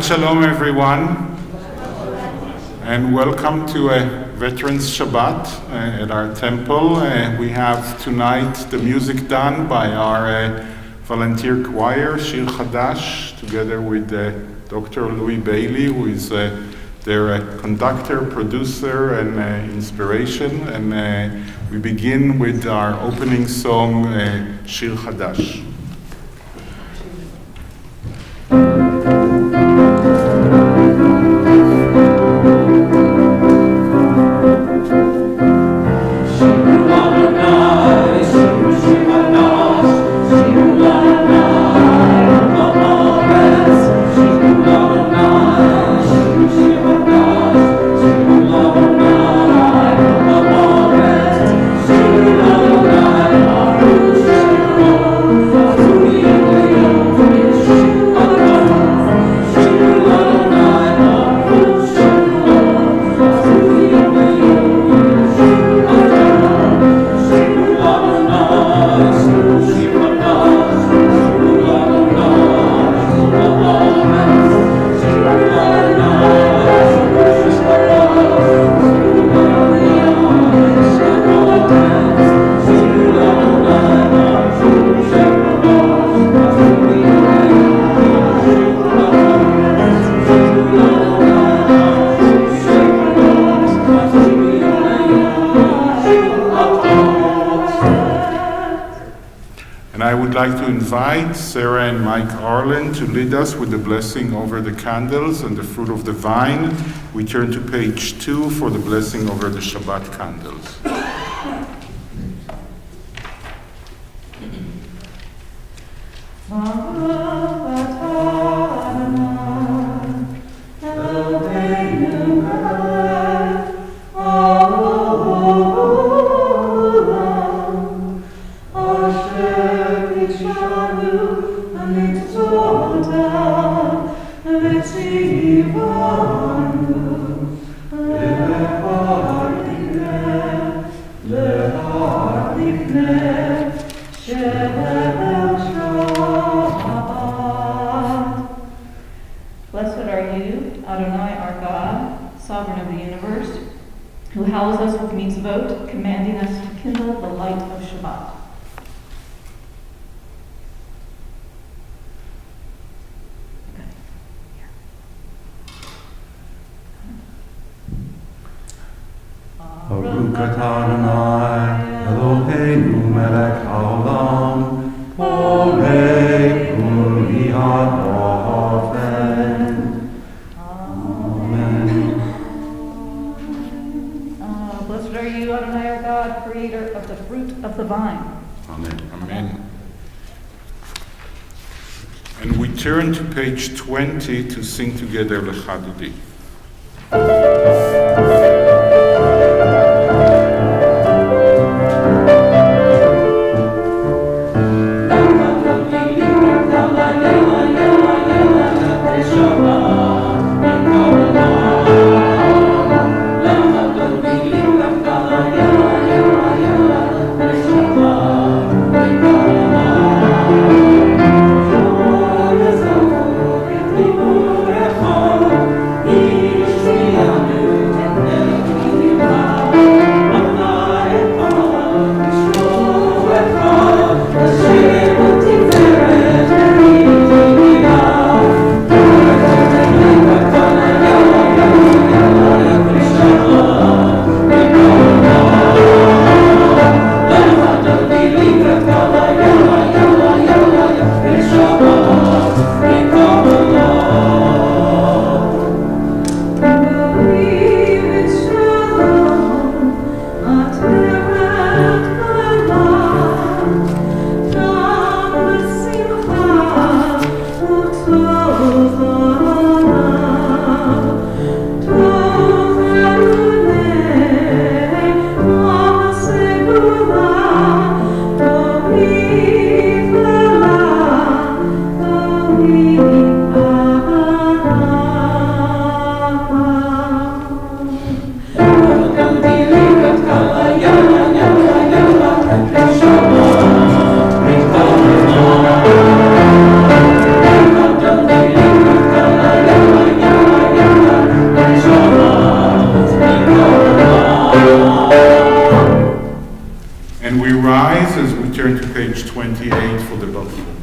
Shalom, everyone, and welcome to a Veterans Shabbat at our temple. We have tonight the music done by our volunteer choir, Shir Chadash, together with Dr. Louie Bailey, who is their conductor, producer, and inspiration. And we begin with our opening song, Shir Chadash. I'd like to invite Sarah and Mike Arlen to lead us with the blessing over the candles and the fruit of the vine. We turn to page 2 for the blessing over the Shabbat candles. Turn to page 20 to sing together Lecha Dodi. Yeah. rise as we turn to page 28 for the Berlow.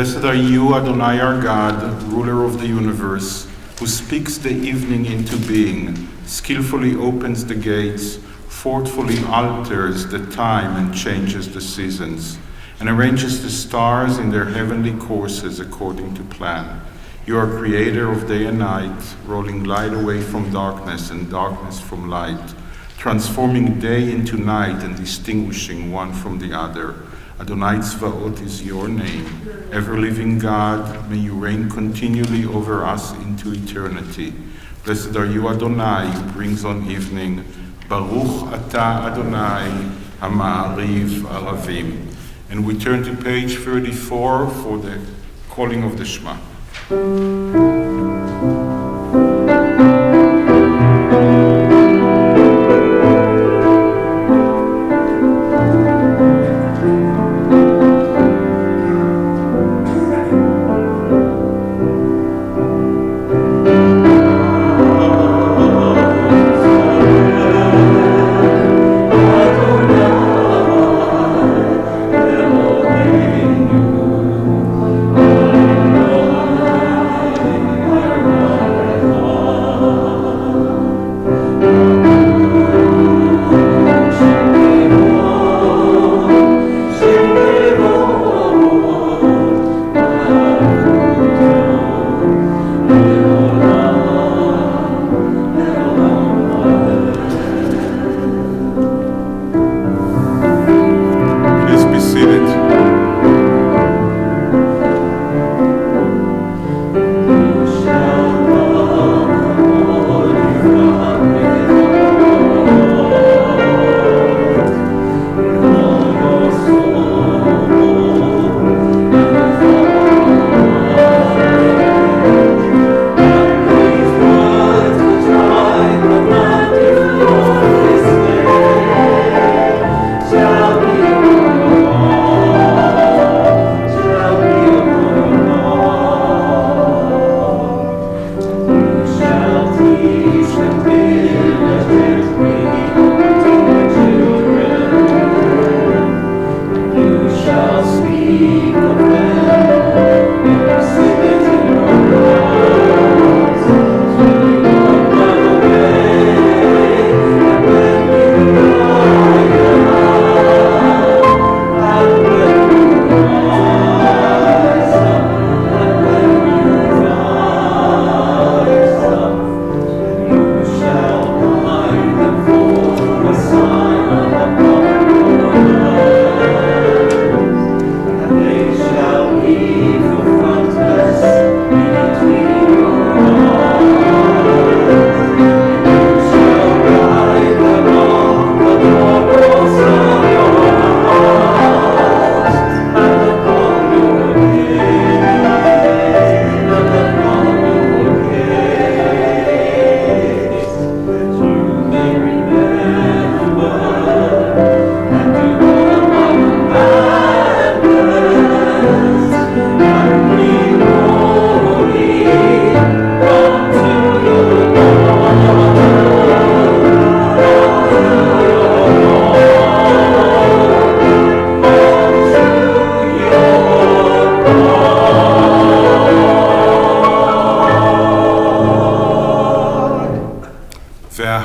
Blessed are you, Adonai our God, ruler of the universe, who speaks the evening into being, skillfully opens the gates, forcefully alters the time and changes the seasons, and arranges the stars in their heavenly courses according to plan. You are creator of day and night, rolling light away from darkness and darkness from light, transforming day into night and distinguishing one from the other. Adonai Tzvaot is your name. Ever-living God, may you reign continually over us into eternity. Blessed are you, Adonai, who brings on evening. Baruch atah Adonai, ha'ma'ariv aravim. And we turn to page 34 for the calling of the Shema.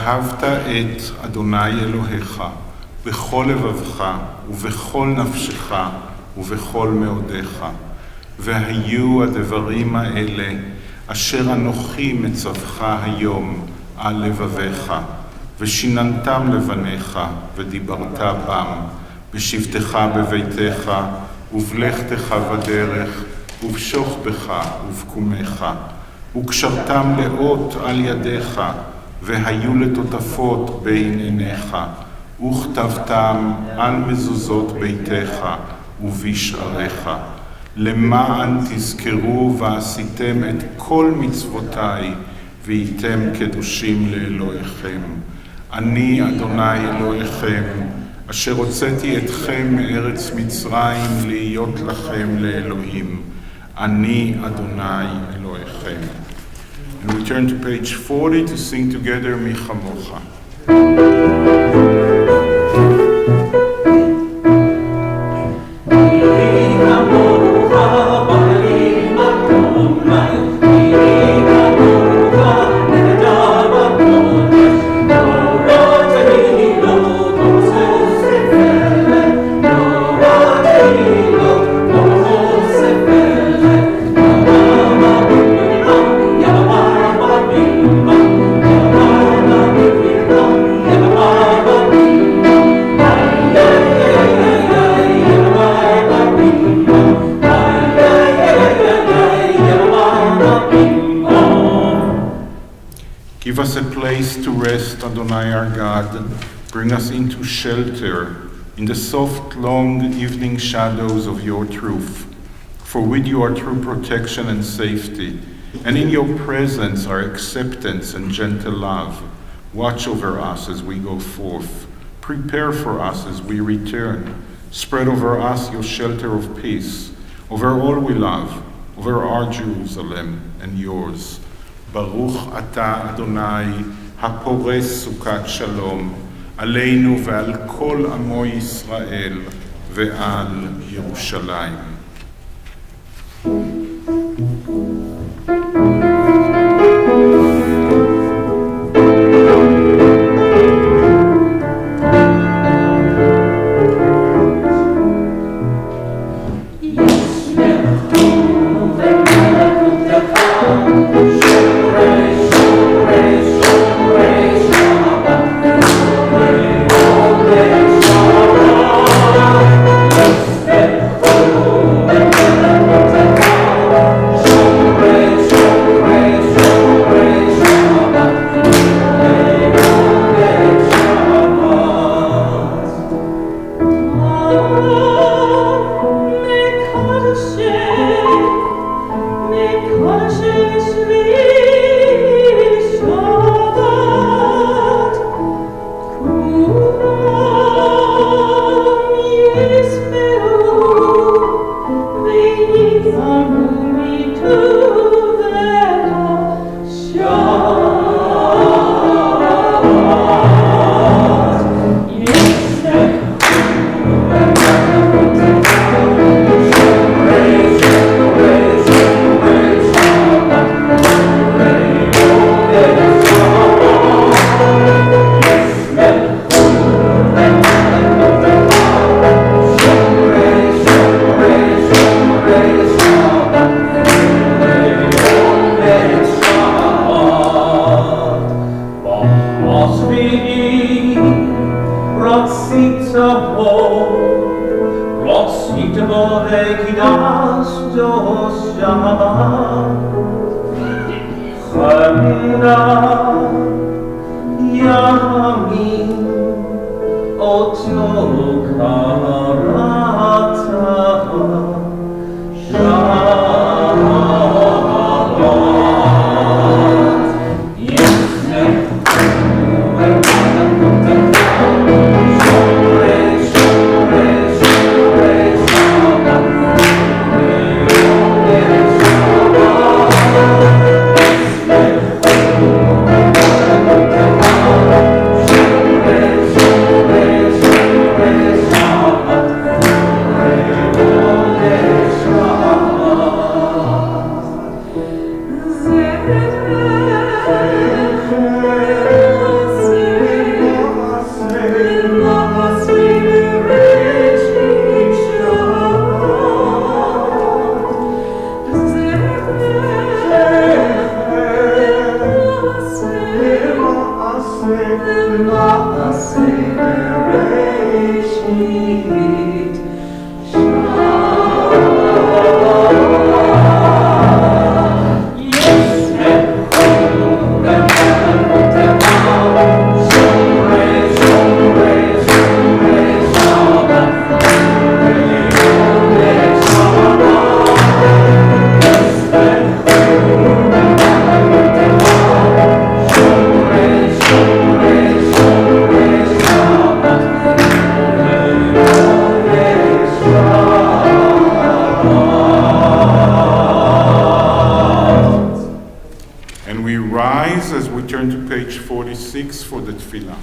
ואהבת את אדוני אלוהיך בכל לבבך ובכל נפשך ובכל מאודיך. והיו הדברים האלה אשר אנוכי מצווך היום על לבביך, ושיננתם לבניך ודיברת בם, בשבתך בביתך ובלכתך בדרך ובשוכבך ובקומך, וקשרתם לאות על ידיך, והיו לטוטפות בין עיניך, וכתבתם על מזוזות ביתך ובשעריך, למען תזכרו ועשיתם את כל מצוותיי, והייתם קדושים לאלוהיכם. אני אדוני אלוהיכם, אשר הוצאתי אתכם מארץ מצרים להיות לכם לאלוהים. אני אדוני אלוהיכם. And we turn to page 40 to sing together Mi Chamocha. Give us a place to rest, Adonai our God. Bring us into shelter in the soft, long evening shadows of your truth. For with you are true protection and safety, and in your presence are acceptance and gentle love. Watch over us as we go forth. Prepare for us as we return. Spread over us your shelter of peace, over all we love, over our Jerusalem and yours. Baruch Ata Adonai, הפורס סוכת שלום, עלינו ועל כל עמו ישראל ועל ירושלים. 6 for the tefillah.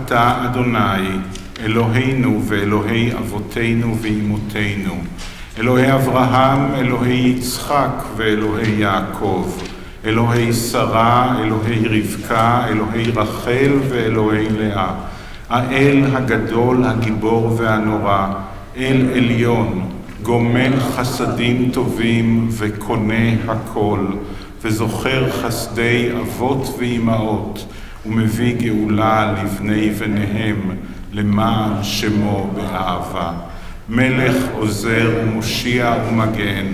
אתה אדוני, אלוהינו ואלוהי אבותינו ואימותינו, אלוהי אברהם, אלוהי יצחק ואלוהי יעקב, אלוהי שרה, אלוהי רבקה, אלוהי רחל ואלוהי לאה, האל הגדול, הגיבור והנורא, אל עליון, גומל חסדים טובים וקונה הכל, וזוכר חסדי אבות ואימהות, ומביא גאולה לבני בניהם, למען שמו באהבה. מלך עוזר ומושיע ומגן,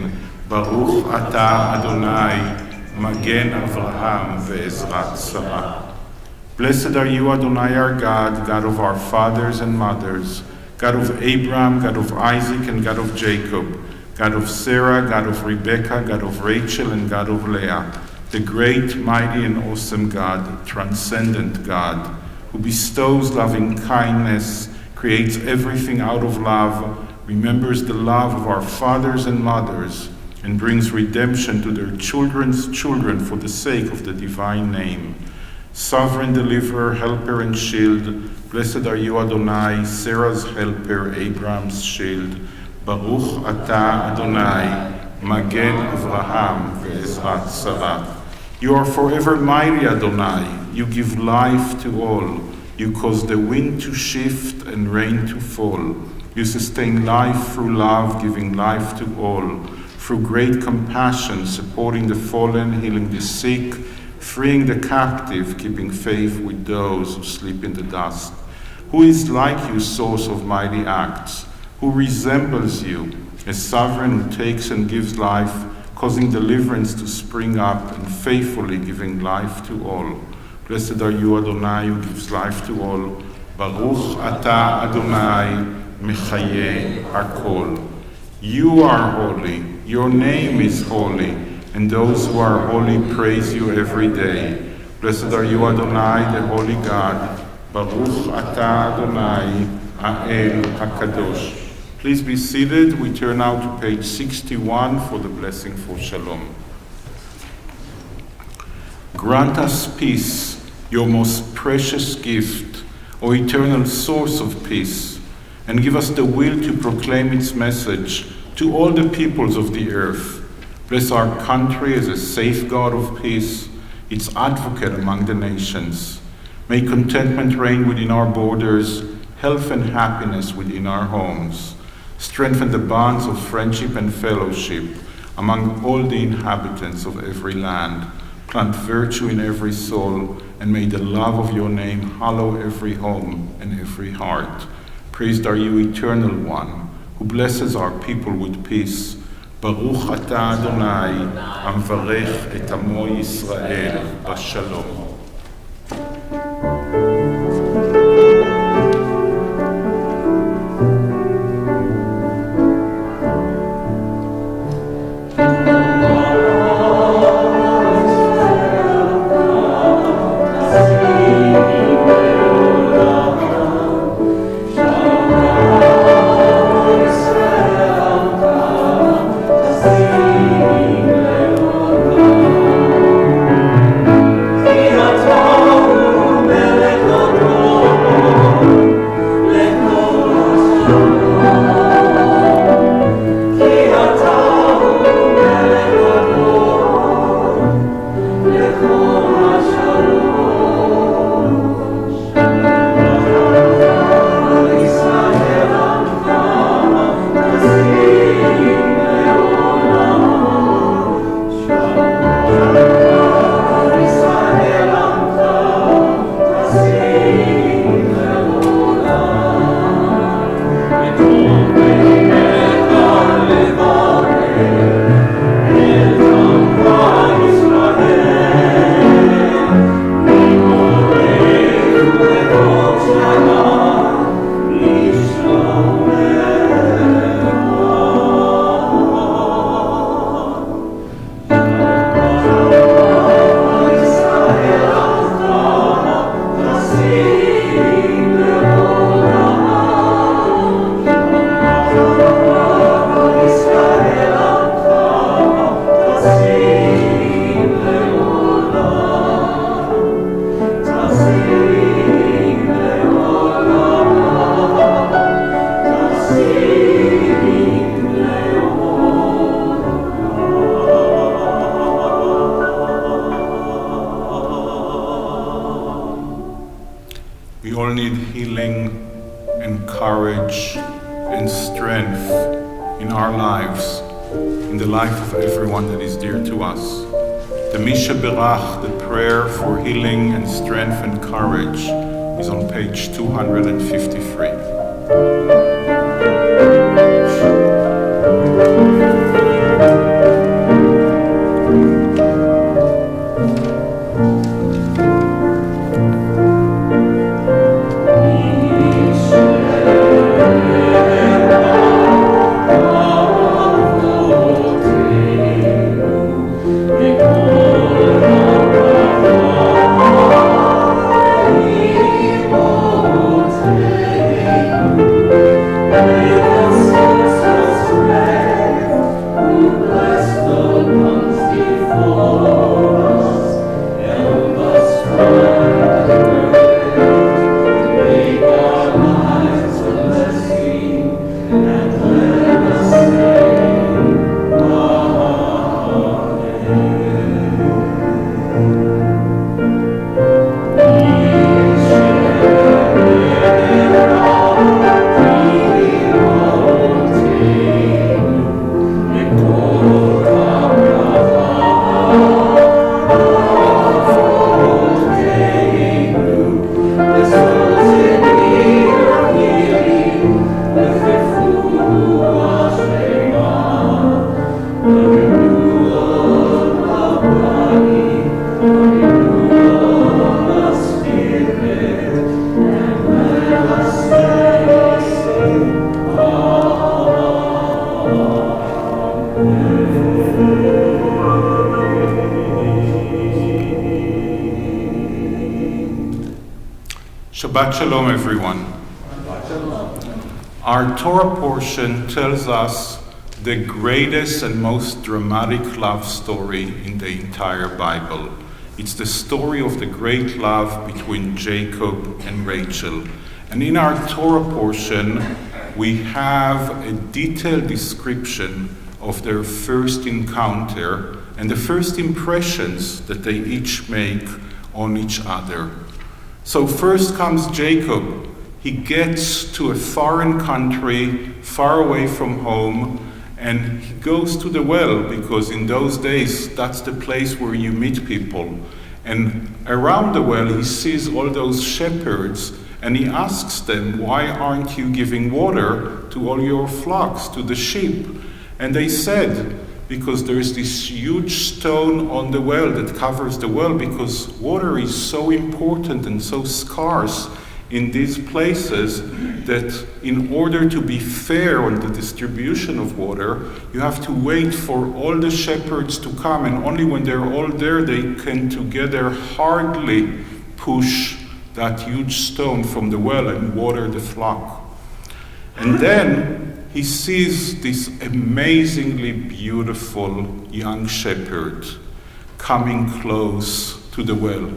ברוך אתה אדוני, מגן אברהם ועזרת שרה. Blessed are you, Adonai, our God, God of our fathers and mothers, God of Abraham, God of Isaac, and God of Jacob, God of Sarah, God of Rebekah, God of Rachel, and God of Leah, the great, mighty, and awesome God, transcendent God, who bestows loving kindness, creates everything out of love, remembers the love of our fathers and mothers, and brings redemption to their children's children for the sake of the divine name. Sovereign deliverer, helper, and shield, blessed are you, Adonai, Sarah's helper, Abraham's shield. Baruch atah Adonai, Magen Avraham ve'ezrat Sarah. You are forever mighty, Adonai. You give life to all. You cause the wind to shift and rain to fall. You sustain life through love, giving life to all. Through great compassion, supporting the fallen, healing the sick, freeing the captive, keeping faith with those who sleep in the dust. Who is like you, source of mighty acts? Who resembles you, a sovereign who takes and gives life, causing deliverance to spring up, and faithfully giving life to all. Blessed are you, Adonai, who gives life to all. Baruch atah Adonai, mechaye hakol. You are holy, your name is holy, and those who are holy praise you every day. Blessed are you, Adonai, the holy God. Baruch atah Adonai, ha'el hakadosh. Please be seated. We turn now to page 61 for the blessing for Shalom. Grant us peace, your most precious gift, O eternal source of peace, and give us the will to proclaim its message to all the peoples of the earth. Bless our country as a safeguard of peace, its advocate among the nations. May contentment reign within our borders, health and happiness within our homes. Strengthen the bonds of friendship and fellowship among all the inhabitants of every land. Plant virtue in every soul, and may the love of your name hallow every home and every heart. Praised are you, Eternal One, who blesses our people with peace. Baruch atah Adonai, המברך את עמו ישראל בשלום. Sing, courage and strength in our lives, in the life of everyone that is dear to us. The Misha Berach, the prayer for healing and strength and courage, is on page 253. Shabbat Shalom, everyone. Our Torah portion tells us the greatest and most dramatic love story in the entire Bible. It's the story of the great love between Jacob and Rachel. And in our Torah portion, we have a detailed description of their first encounter and the first impressions that they each make on each other. So first comes Jacob. He gets to a foreign country, far away from home, and he goes to the well, because in those days, that's the place where you meet people. And around the well, he sees all those shepherds, and he asks them, why aren't you giving water to all your flocks, to the sheep? And they said, because there's this huge stone on the well that covers the well, because water is so important and so scarce in these places that in order to be fair on the distribution of water, you have to wait for all the shepherds to come, and only when they're all there they can together hardly push that huge stone from the well and water the flock. And then he sees this amazingly beautiful young shepherd coming close to the well.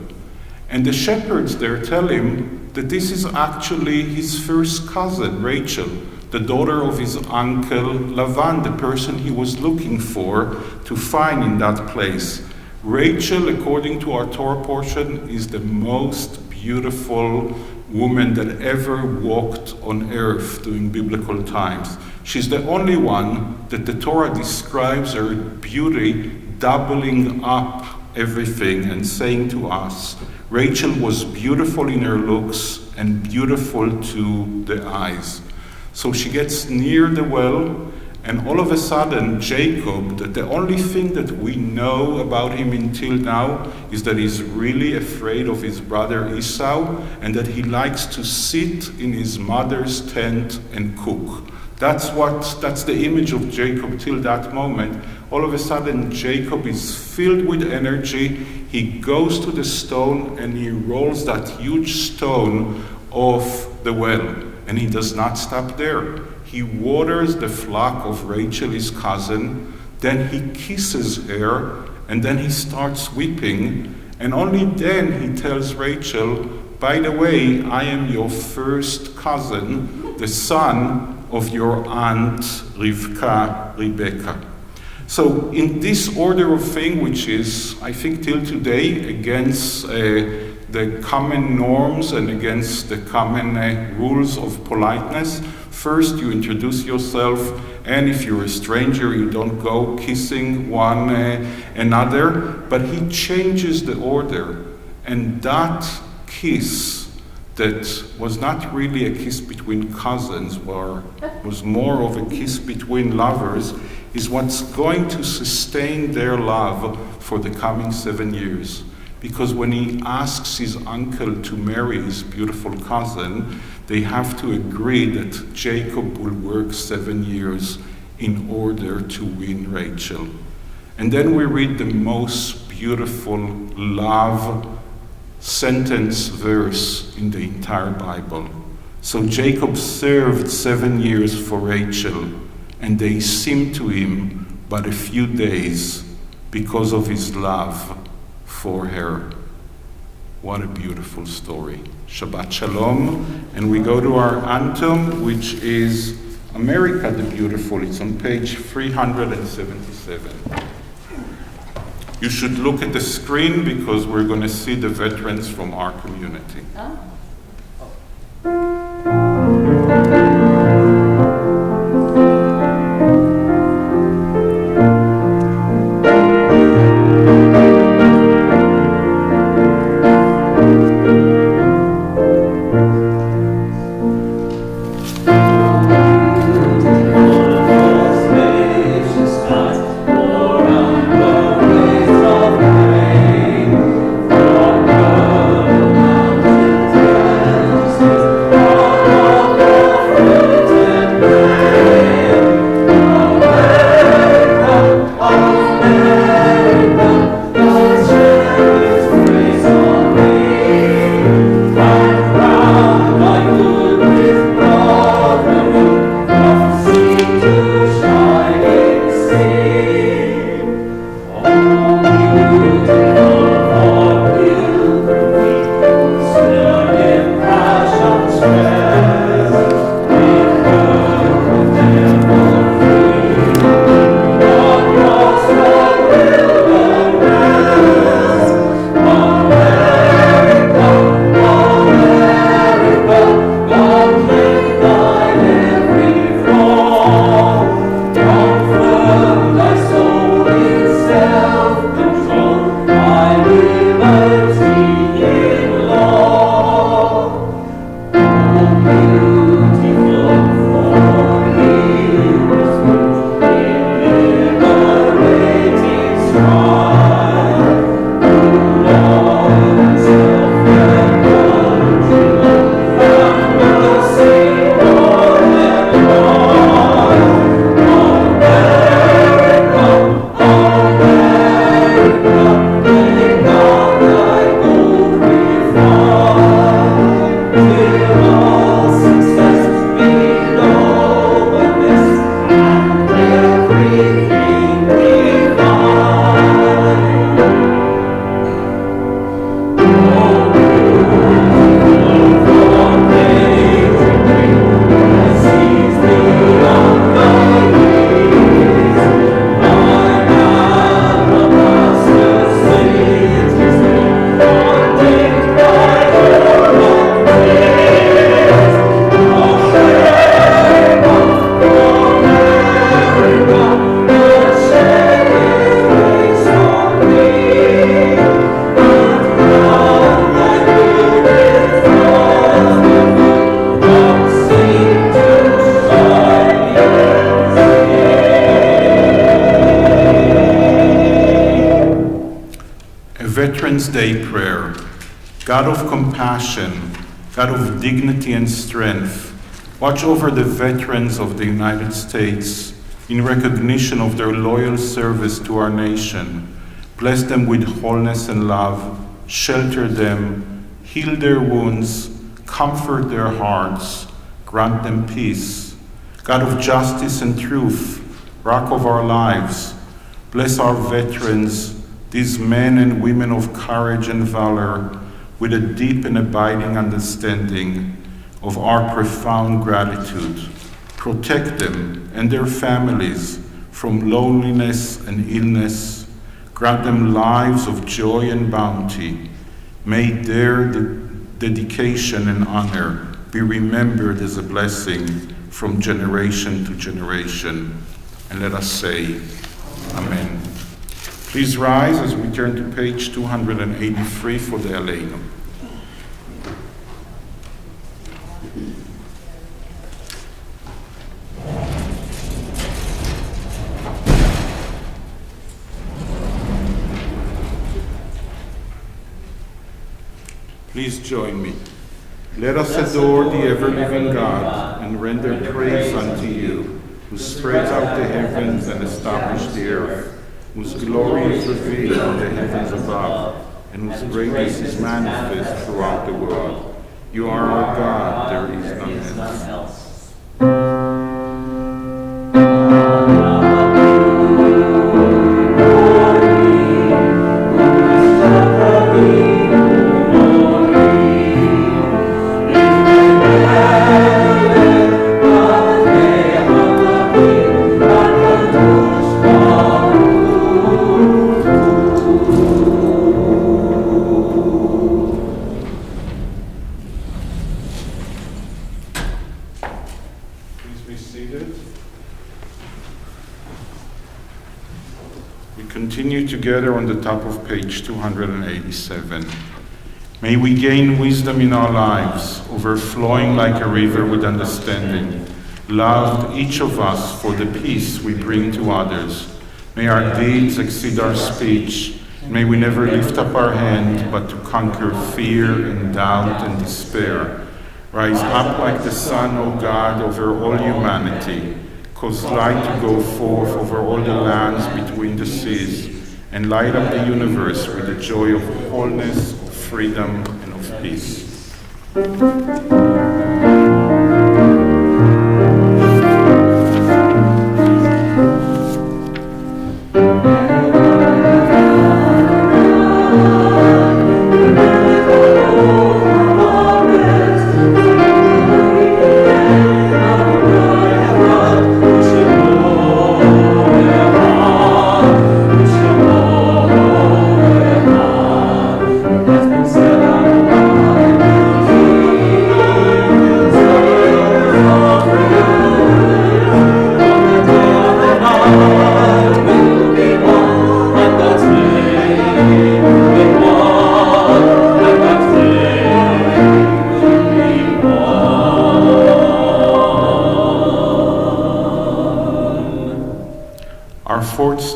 And the shepherds there tell him that this is actually his first cousin, Rachel, the daughter of his uncle Lavan, the person he was looking for to find in that place. Rachel, according to our Torah portion, is the most beautiful woman that ever walked on earth during biblical times. She's the only one that the Torah describes her beauty doubling up everything and saying to us, Rachel was beautiful in her looks and beautiful to the eyes. So she gets near the well, and all of a sudden, Jacob, that the only thing that we know about him until now is that he's really afraid of his brother Esau, and that he likes to sit in his mother's tent and cook. That's the image of Jacob till that moment. All of a sudden, Jacob is filled with energy. He goes to the stone and he rolls that huge stone off the well. And he does not stop there. He waters the flock of Rachel, his cousin, then he kisses her, and then he starts weeping, and only then he tells Rachel, by the way, I am your first cousin, the son of your aunt Rebecca. So in this order of thing, which is, I think till today, against the common norms and against the common rules of politeness, first, you introduce yourself, and if you're a stranger, you don't go kissing one another. But he changes the order, and that kiss that was not really a kiss between cousins, or was more of a kiss between lovers, is what's going to sustain their love for the coming 7 years. Because when he asks his uncle to marry his beautiful cousin, they have to agree that Jacob will work 7 years in order to win Rachel. And then we read the most beautiful love sentence verse in the entire Bible. So Jacob served 7 years for Rachel, and they seemed to him but a few days because of his love for her. What a beautiful story. Shabbat Shalom. And we go to our anthem, which is America the Beautiful. It's on page 377. You should look at the screen because we're going to see the veterans from our community. Thank you. Veterans Day prayer. God of compassion, God of dignity and strength, watch over the veterans of the United States in recognition of their loyal service to our nation. Bless them with wholeness and love, shelter them, heal their wounds, comfort their hearts, grant them peace. God of justice and truth, rock of our lives, bless our veterans, these men and women of courage and valor, with a deep and abiding understanding of our profound gratitude. Protect them and their families from loneliness and illness. Grant them lives of joy and bounty. May their dedication and honor be remembered as a blessing from generation to generation. And let us say, Amen. Please rise as we turn to page 283 for the Aleinu. Please join me. Let us adore the ever-living God and render praise unto you, who spreads out the heavens and established the earth, whose glory is revealed in the heavens above, and whose greatness is manifest throughout the world. You are our God, there is none else. Together on the top of page 287. May we gain wisdom in our lives, overflowing like a river with understanding, loved each of us for the peace we bring to others. May our deeds exceed our speech. May we never lift up our hand, but to conquer fear and doubt and despair. Rise up like the sun, O God, over all humanity. Cause light to go forth over all the lands between the seas, and light up the universe with the joy of wholeness, of freedom, and of peace.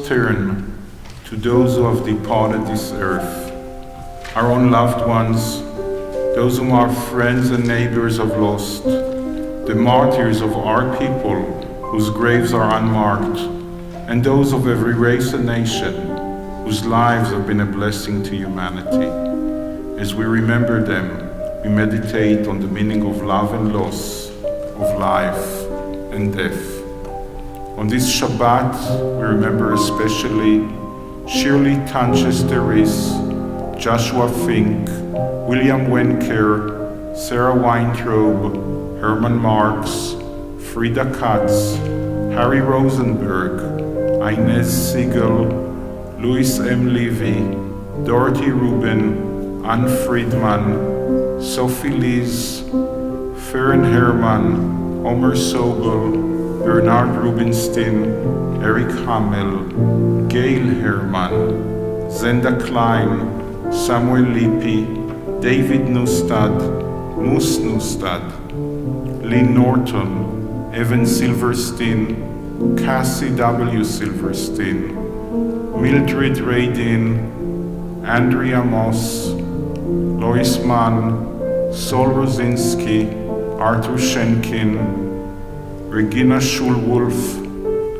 Turn to those who have departed this earth, our own loved ones, those whom our friends and neighbors have lost, the martyrs of our people whose graves are unmarked, and those of every race and nation whose lives have been a blessing to humanity. As we remember them, we meditate on the meaning of love and loss, of life and death. On this Shabbat, we remember especially Shirley Tanches-Deris, Joshua Fink, William Wenker, Sarah Weintraub, Herman Marx, Frida Katz, Harry Rosenberg, Inez Siegel, Louis M. Levy, Dorothy Rubin, Anne Friedman, Sophie Liz, Fern Herman, Omer Sobel, Bernard Rubinstein, Eric Hamel, Gail Herman, Zenda Klein, Samuel Lippi, David Nustad, Moose Nustad, Lynn Norton, Evan Silverstein, Cassie W. Silverstein, Mildred Radin, Andrea Moss, Lois Mann, Sol Rosinski, Arthur Schenkin, Regina Schulwolf,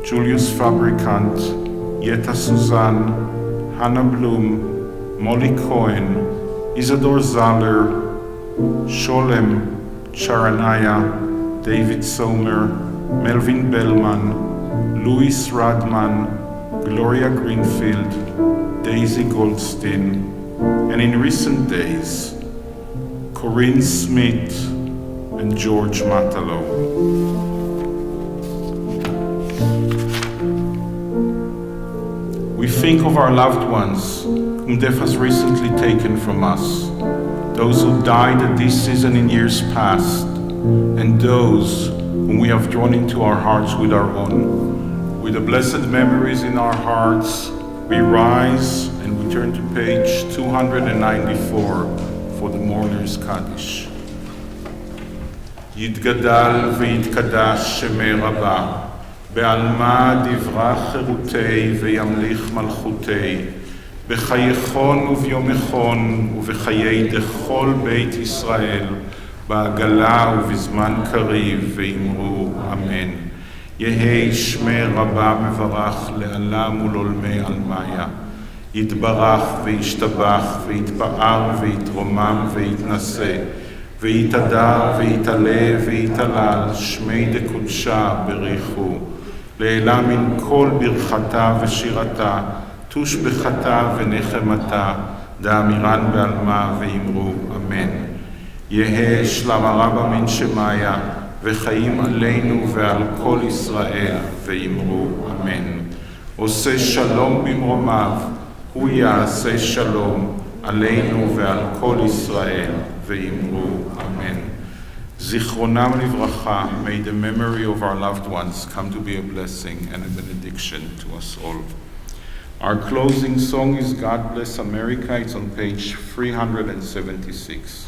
Julius Fabrikant, Yetta Suzanne, Hannah Blum, Molly Cohen, Isador Zahler, Sholem, Charanaya, David Sommer, Melvin Bellman, Louis Radman, Gloria Greenfield, Daisy Goldstein, and in recent days, Corinne Smith and George Matalo. We think of our loved ones whom death has recently taken from us, those who died at this season in years past, and those whom we have drawn into our hearts with our own. With the blessed memories in our hearts, we rise and we turn to page 294 for the Mourner's Kaddish. יתגדל ויתקדש שמי רבה, בעלמא דברה חירותי וימליך מלכותי, בחייכון וביומכון ובחיי דכל בית ישראל, בעגלה ובזמן קריב, ואמרו אמן. יהי שמי רבה מברך לעלם ולעולמי עלמיה. יתברך וישתבח ויתפאר ויתרומם ויתנשא, ויתהדר ויתעלה ויתהלל, שמי דקודשה בריחו. לעילה מן כל ברכתה ושירתה, תושבחתה ונחמתה, דאמירן בעלמה ואמרו אמן. יהא שלמה רבה מן שמיה, וחיים עלינו ועל כל ישראל, ואמרו אמן. עושה שלום במרומיו, הוא יעשה שלום עלינו ועל כל ישראל, ואמרו אמן. זיכרונם לברכה, may the memory of our loved ones come to be a blessing and a benediction to us all. Our closing song is God Bless America. It's on page 376.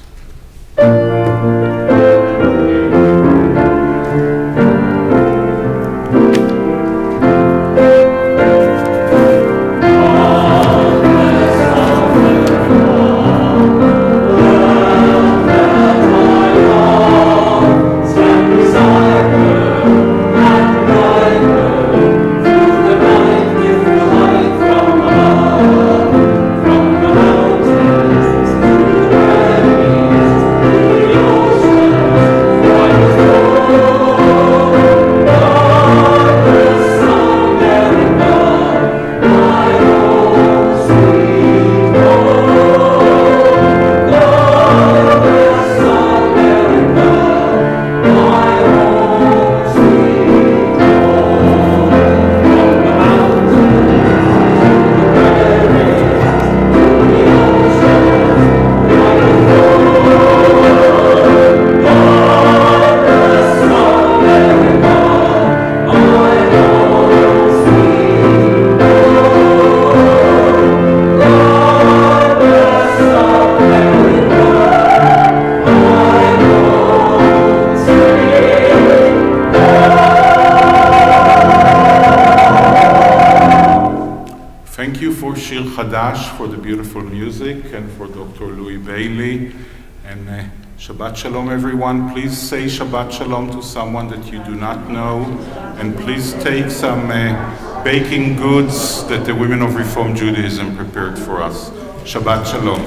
For the beautiful music, and for Dr. Louie Bailey. And Shabbat Shalom, everyone. Please say Shabbat Shalom to someone that you do not know, and please take some baking goods that the women of Reform Judaism prepared for us. Shabbat Shalom.